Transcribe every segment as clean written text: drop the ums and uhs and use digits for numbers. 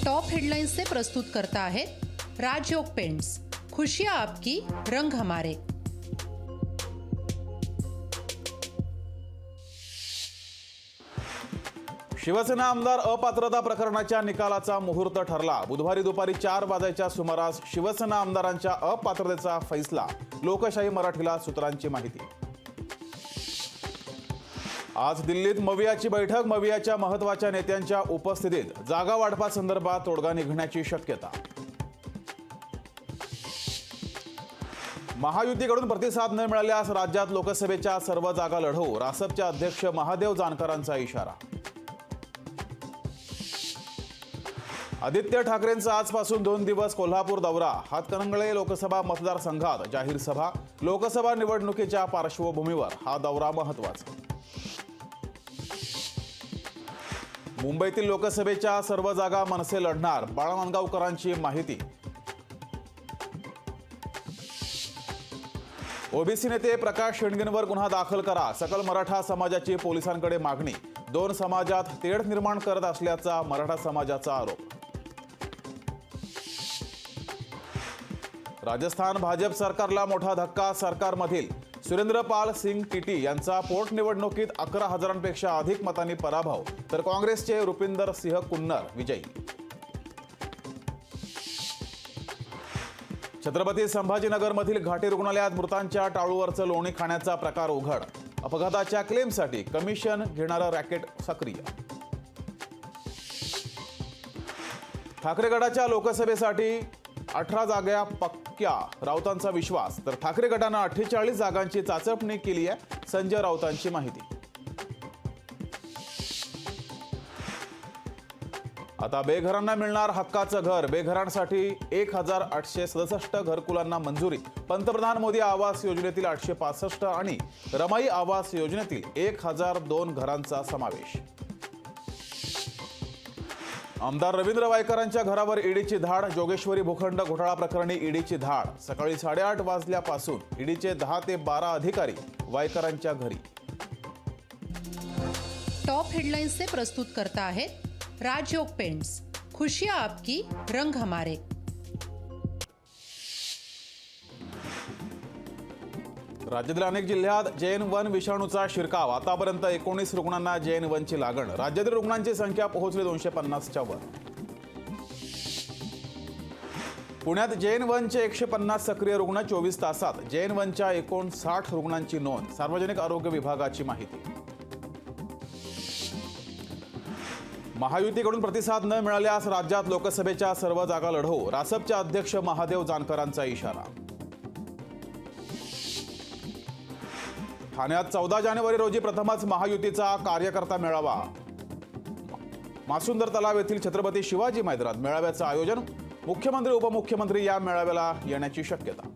Top हेडलाइन्सचे प्रस्तुत करता आहेत राजयोग पेंट्स, खुशियां आपकी, रंग हमारे। शिवसेना आमदार अपात्रता प्रकरणाच्या निकालाचा मुहूर्त ठरला। बुधवारी दुपारी 4 वाजेच्या सुमारास शिवसेना आमदारांच्या अपात्रतेचा फैसला। लोकशाही मराठीला सूत्रांची माहिती। आज दिल्लीत मवियाची बैठक। मवियाच्या महत्त्वाच्या नेत्यांच्या उपस्थितीत जागा वाटपासंदर्भात तोडगा निघण्याची शक्यता। महायुतीकडून प्रतिसाद न मिळाल्यास राज्यात लोकसभेच्या सर्व जागा लढवू, रासपचे अध्यक्ष महादेव जानकरांचा इशारा। आदित्य ठाकरेंचा आजपासून 2 दिवस कोल्हापूर दौरा। हातकणंगले लोकसभा मतदारसंघात जाहीर सभा। लोकसभा निवडणुकीच्या पार्श्वभूमीवर हा दौरा महत्त्वाचा। मुंबईतील लोकसभेच्या सर्व जागा मनसे लढणार, बाळा मानगावकरांची माहिती। ओबीसी नेते प्रकाश शेंडगेंवर गुन्हा दाखल करा, सकल मराठा समाजाची पोलिसांकडे मागणी। 2 समाजात तेढ निर्माण करत असल्याचा मराठा समाजाचा आरोप। राजस्थान भाजप सरकारला मोठा धक्का। सरकारमधील सुरेंद्र पाल सिंग टीटी यांचा पोटनिवडणुकीत 11,000पेक्षा अधिक मतांनी पराभव, तर काँग्रेसचे रुपिंदर सिंह कुन्नर विजयी। छत्रपती संभाजीनगरमधील घाटी रुग्णालयात मृतांच्या टाळूवरचं लोणी खाण्याचा प्रकार उघड। अपघाताच्या क्लेमसाठी कमिशन घेणारं रॅकेट सक्रिय। ठाकरे गटाच्या लोकसभेसाठी 18 जागा पक्क्या, राऊतांचा विश्वास। तर ठाकरे गटानं 48 जागांची चाचपणी केली आहे, संजय राऊतांची माहिती। आता बेघरांना मिळणार हक्काचं घर। बेघरांसाठी 1,867 घरकुलांना मंजुरी। पंतप्रधान मोदी आवास योजनेतील 865 आणि रमाई आवास योजनेतील 1,002 घरांचा समावेश। आमदार रवींद्र वायकरांच्या घरावर ईडीची धाड। जोगेश्वरी भूखंड घोटाळा प्रकरणी ईडीची धाड। सकाळी 8:30 वाजल्यापासून ईडीचे 10 ते 12 अधिकारी वायकरांच्या घरी। टॉप हेडलाइन्सचे प्रस्तुत करता आहेत राजयोग पेंट्स, खुशियां आपकी, रंग हमारे। राज्यातील अनेक जिल्ह्यात JN1 विषाणूचा शिरकाव। आतापर्यंत 19 रुग्णांना JN1ची लागण। राज्यातील रुग्णांची संख्या पोहोचली 250च्या वर। पुण्यात JN1चे 150 सक्रिय रुग्ण 24 तासात। JN1च्या 59 रुग्णांची नोंद। सार्वजनिक आरोग्य विभागाची माहिती। महायुतीकडून प्रतिसाद न मिळाल्यास राज्यात लोकसभेच्या सर्व जागा लढवू, रासपचे अध्यक्ष महादेव जानकरांचा इशारा। ठाण्यात 14 जानेवारी रोजी प्रथमच महायुतीचा कार्यकर्ता मेळावा। मासुंदर तलाव येथील छत्रपती शिवाजी मैदानात मेळाव्याचं आयोजन। मुख्यमंत्री उपमुख्यमंत्री या मेळाव्याला येण्याची शक्यता।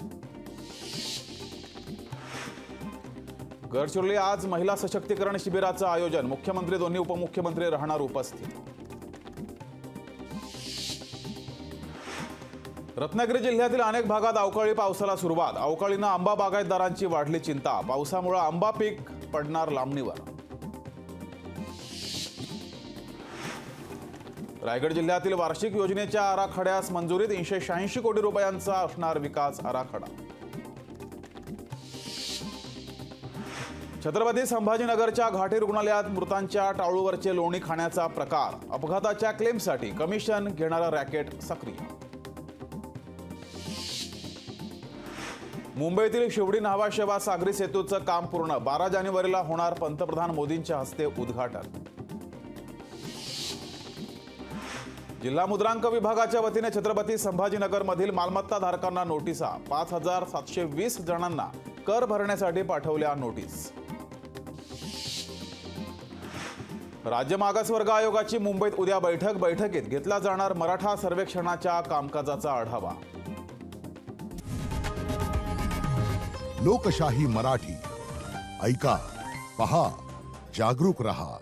गडचिरोली आज महिला सशक्तीकरण शिबिराचं आयोजन। मुख्यमंत्री, दोन्ही उपमुख्यमंत्री राहणार उपस्थित। रत्नागिरी जिल्ह्यातील अनेक भागात अवकाळी पावसाला सुरुवात। अवकाळीनं आंबा बागायतदारांची वाढली चिंता। पावसामुळे आंबा पीक पडणार लांबणीवर। रायगड जिल्ह्यातील वार्षिक योजनेच्या आराखड्यास मंजुरीत 386 कोटी रुपयांचा असणार विकास आराखडा। छत्रपती संभाजीनगरच्या घाटी रुग्णालयात मृतांच्या टाळूवरचे लोणी खाण्याचा प्रकार। अपघाताच्या क्लेमसाठी कमिशन घेणारं रॅकेट सक्रिय। मुंबईतील शिवडी न्हावा सागरी सेतूचं काम पूर्ण। 12 जानेवारीला होणार पंतप्रधान मोदींच्या हस्ते उद्घाटन। जिल्हा मुद्रांक विभागाच्या वतीने छत्रपती संभाजीनगरमधील मालमत्ता धारकांना नोटिसा। 5,720 जणांना कर भरण्यासाठी पाठवल्या नोटीस। राज्य मागासवर्ग आयोगाची मुंबईत उद्या बैठक। बैठकीत घेतला जाणार मराठा सर्वेक्षणाच्या कामकाजाचा आढावा। लोकशाही मराठी ऐका, पहा, जागरूक रहा।